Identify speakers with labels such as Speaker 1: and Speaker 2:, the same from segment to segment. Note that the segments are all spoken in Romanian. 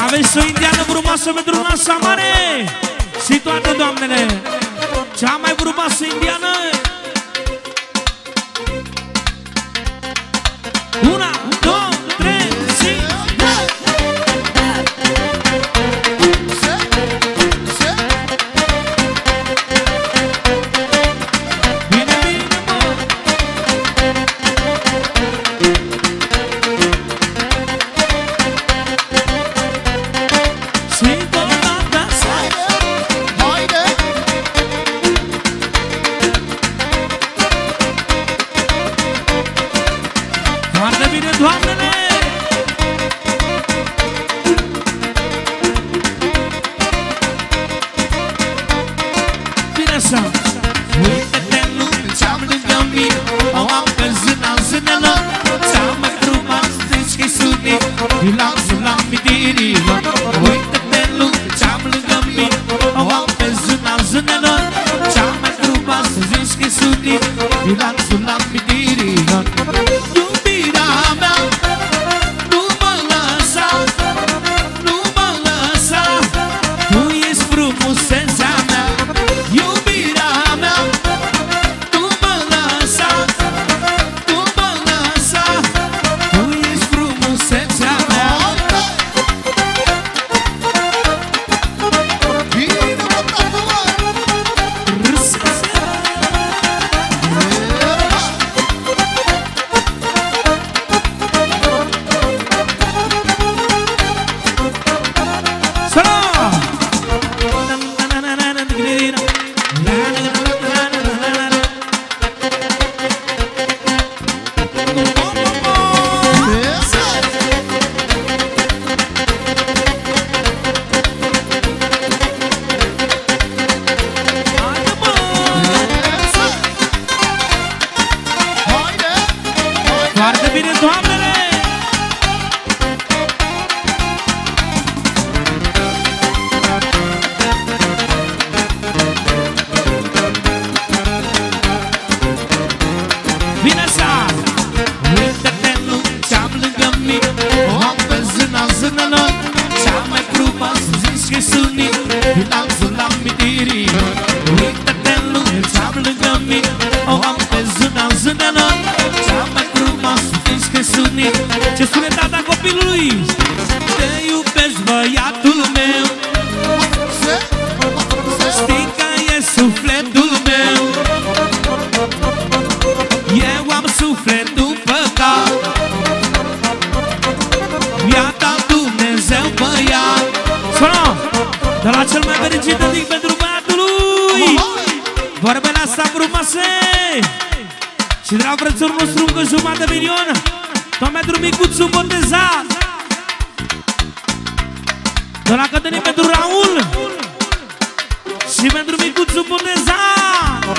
Speaker 1: Aveți o indiană frumoasă pentru Nasa Mare și toate doamnele. Cea mai frumoasă indiană. Una, două, trei, și... Bine, bine, mă! Și totodată
Speaker 2: Haide!
Speaker 1: foarte bine, doamnele! Bine așa! Uite-te în lume, ce-am lângă mine, o am pe zâna zânelor, cea mai frumoasă zici-că-i sunit, îi lanțul la amintirilor. Uite-te în lume, ce-am lângă mine, o am pe zâna zânelor, cea mai frumoasă zici-că-i sunit, îi lanțul la amintirilor. Iubirea mea, nu mă lăsa, nu mă lăsa, tu ești frumusețea mea. Iubirea mea, nu mă lăsa, nu mă lăsa, tu ești frumusețea mea.
Speaker 2: Bine, mă, tată, mă!
Speaker 1: Foarte bine, doamnele! Bine așa! Uite-te în lume, ce-am lângă mine, o am pe zâna zânelor, cea mai frumoasă zici-că-i sunit, îi lanțul la amintirilor. Uite-te în lume, ce-am lângă mine, o am pe zâna zânelor, cea mai frumoasă zici-că-i sunit. Ce spune tata copilului? Te iubesc, băiatul meu, știi că e sufletul meu. Eu am suflet după cap, mi-a dat Dumnezeu băiat. Sună! De la cel mai fericit adic pentru băiatul lui, vorbele astea frumoase. Și de la frățul nostru încă jumătate de milion, tot pentru micuțul botezat. De la Cătălin pentru Raul și pentru micuțul botezat.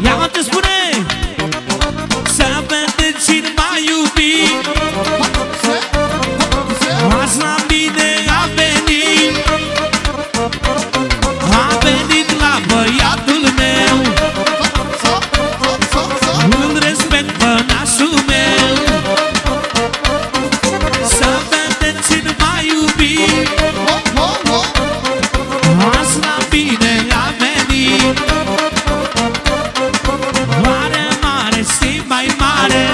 Speaker 1: Ia-mă ce spune! Să vedem cine m-a iubit, azi la mine a venit, a venit la băiatul meu, îl respect pe nașul meu. Să vedem cine m-a iubit, azi la mine a venit, mare, mare și mai mare,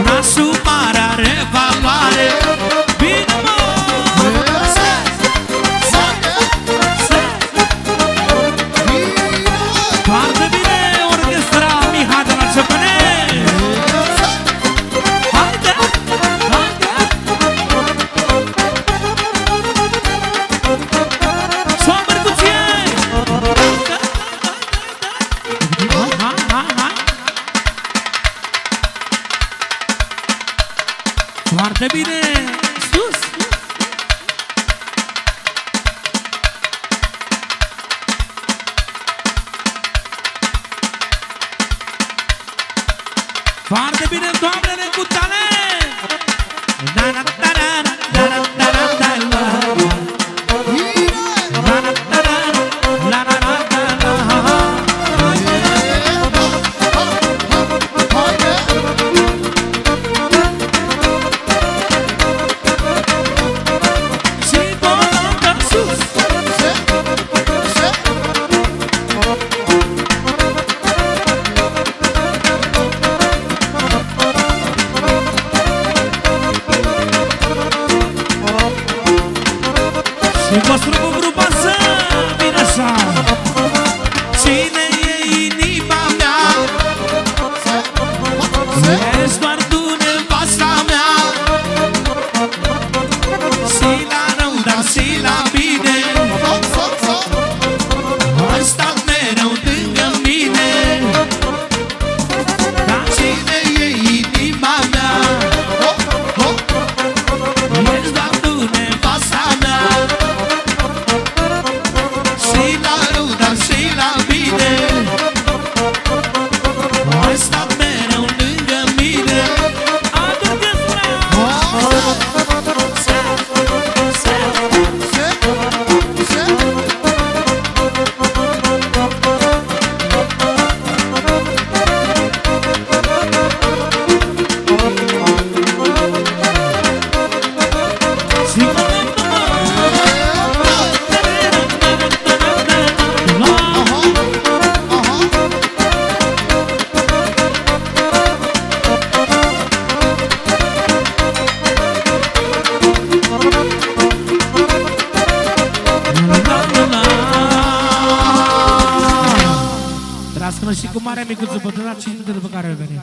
Speaker 1: nașul mare are valoare. Bine, mă! Foarte bine, orchestra Mihai de la Cepăne! Haide! Haide! S-o merguție! Foarte bine! Sus! Foarte bine, doamnele, cu talent! Da, da, da, da, da, da, da, da, da, da. Da, da, da, da, la, la, la, la, la. Și vostru cu grupa să vină așa. Cine e inima mea? Ești doar tu nevasta mea. Și la rău, dar și la bine ai stat mereu lângă mine. Dar cine e inima mea? Ești doar tu nevasta mea. Și la rău, dar și la bine ai stat mereu lângă mine. Aduc-ți și cu marea micuță bătrână, 5 minute după care revenim.